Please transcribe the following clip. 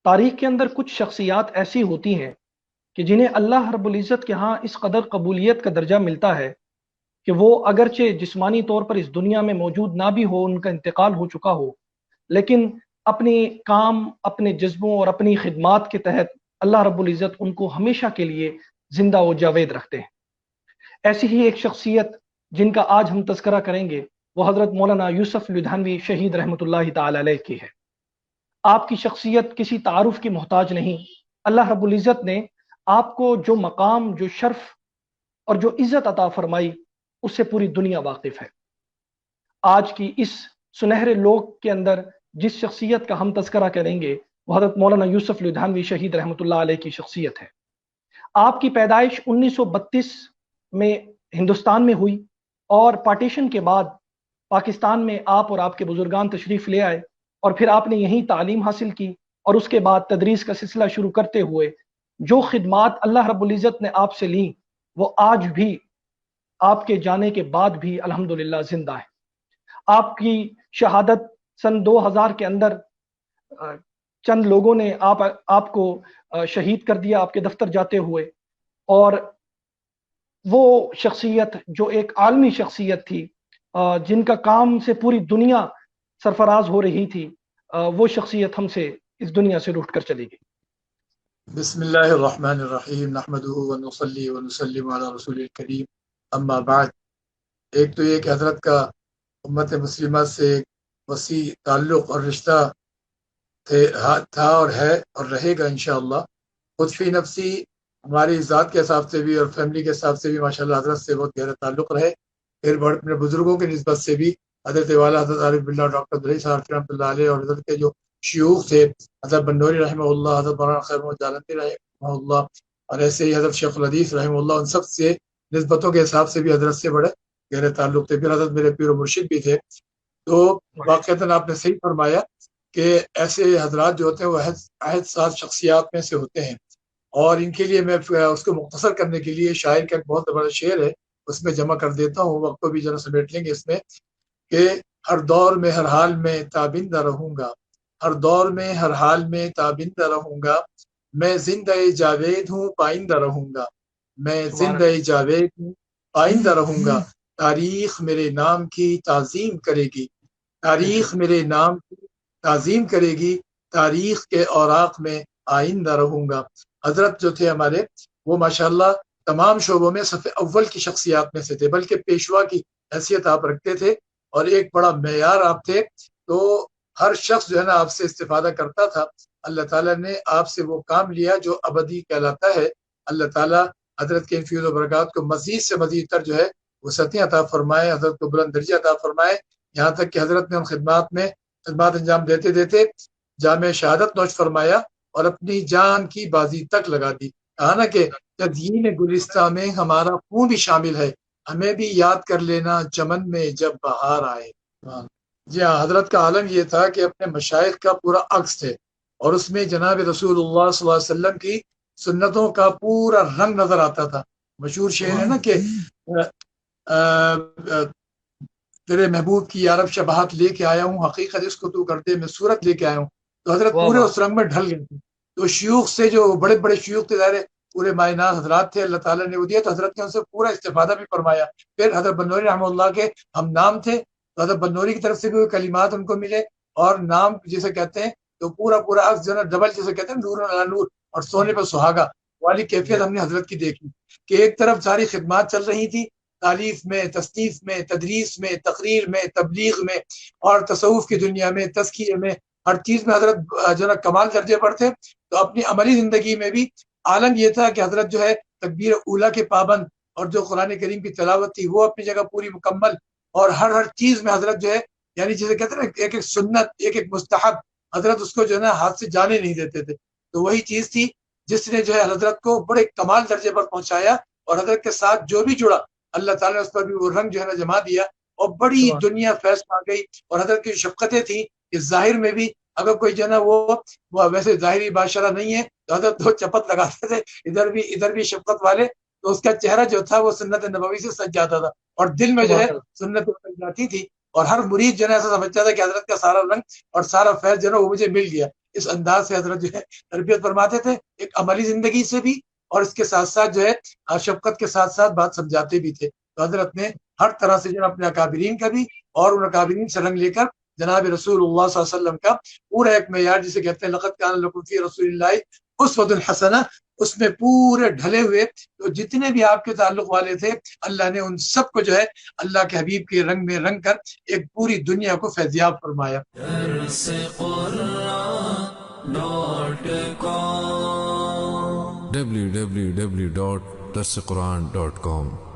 تاریخ کے اندر کچھ شخصیات ایسی ہوتی ہیں کہ جنہیں اللہ رب العزت کے ہاں اس قدر قبولیت کا درجہ ملتا ہے کہ وہ اگرچہ جسمانی طور پر اس دنیا میں موجود نہ بھی ہو، ان کا انتقال ہو چکا ہو، لیکن اپنے کام، اپنے جذبوں اور اپنی خدمات کے تحت اللہ رب العزت ان کو ہمیشہ کے لیے زندہ و جاوید رکھتے ہیں۔ ایسی ہی ایک شخصیت جن کا آج ہم تذکرہ کریں گے وہ حضرت مولانا یوسف لدھیانوی شہید رحمۃ اللہ تعالی علیہ کی ہے۔ آپ کی شخصیت کسی تعارف کی محتاج نہیں۔ اللہ رب العزت نے آپ کو جو مقام، جو شرف اور جو عزت عطا فرمائی، اس سے پوری دنیا واقف ہے۔ آج کی اس سنہرے لوگ کے اندر جس شخصیت کا ہم تذکرہ کریں گے وہ حضرت مولانا یوسف لدھیانوی شہید رحمۃ اللہ علیہ کی شخصیت ہے۔ آپ کی پیدائش 1932 میں ہندوستان میں ہوئی، اور پارٹیشن کے بعد پاکستان میں آپ اور آپ کے بزرگان تشریف لے آئے، اور پھر آپ نے یہیں تعلیم حاصل کی، اور اس کے بعد تدریس کا سلسلہ شروع کرتے ہوئے جو خدمات اللہ رب العزت نے آپ سے لیں وہ آج بھی آپ کے جانے کے بعد بھی الحمدللہ زندہ ہے۔ آپ کی شہادت سن 2000 کے اندر چند لوگوں نے آپ کو شہید کر دیا آپ کے دفتر جاتے ہوئے، اور وہ شخصیت جو ایک عالمی شخصیت تھی، جن کا کام سے پوری دنیا سرفراز ہو رہی تھی، وہ شخصیت ہم سے اس دنیا سے روٹ کر چلی گئی۔ بسم اللہ الرحمن الرحیم، نحمدہ ونصلی ونسلم علی رسول الکریم، اما بعد۔ ایک تو یہ کہ حضرت کا امت مسلمہ سے ایک وسیع تعلق اور رشتہ تھا اور ہے اور رہے گا انشاءاللہ۔ خود فی نفسی ہماری ذات کے حساب سے بھی اور فیملی کے حساب سے بھی ماشاءاللہ حضرت سے بہت گہرا تعلق رہے۔ پھر اپنے بزرگوں کی نسبت سے بھی حضرت والا حضرت عارف باللہ ڈاکٹر عبدالعزیز صاحب رحمۃ اللہ علیہ، اور حضرت کے جو شیوخ تھے حضرت بنوری رحمہ اللہ، حضرت مولانا خیر محمد جالندی رحمہ اللہ، اور ایسے ہی حضرت شیخ الحدیث رحمہ اللہ، ان سب سے نسبتوں کے حساب سے بھی حضرت سے بڑے گہرے تعلق تھے۔ پھر حضرت میرے پیر و مرشد بھی تھے۔ تو واقعتاً آپ نے صحیح فرمایا کہ ایسے حضرات جو ہوتے ہیں وہ عہد ساز شخصیات میں سے ہوتے ہیں، اور ان کے لیے میں اس کو مختصر کرنے کے لیے شاعر کا ایک بہت بڑا شعر ہے، اس میں جمع کر دیتا ہوں، وقت کو بھی ذرا سمیٹ لیں گے اس میں، کہ ہر دور میں ہر حال میں تابندہ رہوں گا، ہر دور میں ہر حال میں تابندہ رہوں گا، میں زندہ جاوید ہوں پائندہ رہوں گا، میں زندہ جاوید ہوں پائندہ رہوں گا، تاریخ میرے نام کی تعظیم کرے گی، تاریخ میرے نام کی تعظیم کرے گی، تاریخ کے اوراق میں آئندہ رہوں گا۔ حضرت جو تھے ہمارے وہ ماشاءاللہ تمام شعبوں میں صف اول کی شخصیات میں سے تھے، بلکہ پیشوا کی حیثیت آپ رکھتے تھے، اور ایک بڑا معیار آپ تھے۔ تو ہر شخص جو ہے نا آپ سے استفادہ کرتا تھا۔ اللہ تعالیٰ نے آپ سے وہ کام لیا جو ابدی کہلاتا ہے۔ اللہ تعالیٰ حضرت کے انفیوز و برکات کو مزید سے مزید تر جو ہے وسعتیں عطا فرمائے، حضرت کو بلند درجے عطا فرمائے، یہاں تک کہ حضرت نے ان خدمات انجام دیتے دیتے جامع شہادت نوش فرمایا اور اپنی جان کی بازی تک لگا دی۔ کہا نا کہ تدین گلستہ میں ہمارا خون بھی شامل ہے، ہمیں بھی یاد کر لینا چمن میں جب بہار آئے۔ جی ہاں، حضرت کا عالم یہ تھا کہ اپنے مشائخ کا پورا عکس تھے، اور اس میں جناب رسول اللہ صلی اللہ علیہ وسلم کی سنتوں کا پورا رنگ نظر آتا تھا۔ مشہور شعر ہے نا کہ تیرے محبوب کی یارب شباہت لے کے آیا ہوں، حقیقت اس کو تو کر دے میں صورت لے کے آیا ہوں۔ تو حضرت پورے اس رنگ میں ڈھل گئے تھے۔ تو شیوخ سے جو بڑے بڑے شیوخ تھے، ظاہر پورے مائنات حضرات تھے، اللہ تعالیٰ نے وہ دیا، تو حضرت نے ان سے پورا استفادہ بھی فرمایا۔ پھر حضرت بنوری رحمہ اللہ کے ہم نام تھے، تو حضرت بنوری کی طرف سے بھی کلمات ان کو ملے، اور نام جسے کہتے ہیں تو پورا عکس جو ہے ڈبل جسے کہتے ہیں، نور علی نور اور سونے پہ سہاگا والی کیفیت ہم نے حضرت کی دیکھی کہ ایک طرف ساری خدمات چل رہی تھی، تالیف میں، تصنیف میں، تدریس میں، تقریر میں، تبلیغ میں، اور تصوف کی دنیا میں، تزکیے میں، ہر چیز میں حضرت جو ہے کمال درجے پر تھے۔ تو اپنی عملی زندگی میں بھی عالم یہ تھا کہ حضرت جو ہے تکبیر اولیٰ کے پابند، اور جو قرآن کریم کی تلاوت تھی وہ اپنی جگہ پوری مکمل، اور ہر چیز میں حضرت جو ہے یعنی جسے کہتے ہیں نا ایک ایک سنت، ایک ایک مستحب، حضرت اس کو جو ہے نا ہاتھ سے جانے نہیں دیتے تھے۔ تو وہی چیز تھی جس نے جو ہے حضرت کو بڑے کمال درجے پر پہنچایا، اور حضرت کے ساتھ جو بھی جڑا اللہ تعالیٰ نے اس پر بھی وہ رنگ جو ہے نا جما دیا، اور بڑی دنیا فیض پا گئی۔ اور حضرت کی شفقتیں تھیں کہ ظاہر میں بھی اگر کوئی جو ہے نا وہ ویسے ظاہری بادشاہ نہیں ہے تو حضرت دو چپت لگاتے تھے، ادھر بھی شفقت والے، تو اس کا چہرہ جو تھا وہ سنت نبوی سے سج جاتا تھا، اور دل میں جو ہے سنت سج جاتی تھی، اور ہر مرید جو ہے ایسا سمجھتا تھا کہ حضرت کا سارا رنگ اور سارا فیض جو ہے وہ مجھے مل گیا۔ اس انداز سے حضرت جو ہے تربیت فرماتے تھے، ایک عملی زندگی سے بھی، اور اس کے ساتھ ساتھ جو ہے شفقت کے ساتھ ساتھ بات سمجھاتے بھی تھے۔ تو حضرت نے ہر طرح سے جو ہے اپنے اکابرین کا بھی اور ان اکابرین سے رنگ لے کر جناب رسول اللہ صلی اللہ علیہ وسلم کا پورا ایک معیار جسے کہتے ہیں لقد کان لکم فی رسول اللہ اسوۃ حسنہ، اس میں پورے ڈھلے ہوئے تو جتنے بھی آپ کے تعلق والے تھے اللہ نے ان سب کو جو ہے اللہ کے حبیب کے رنگ میں رنگ کر ایک پوری دنیا کو فیضیاب فرمایا۔ www.darsequran.com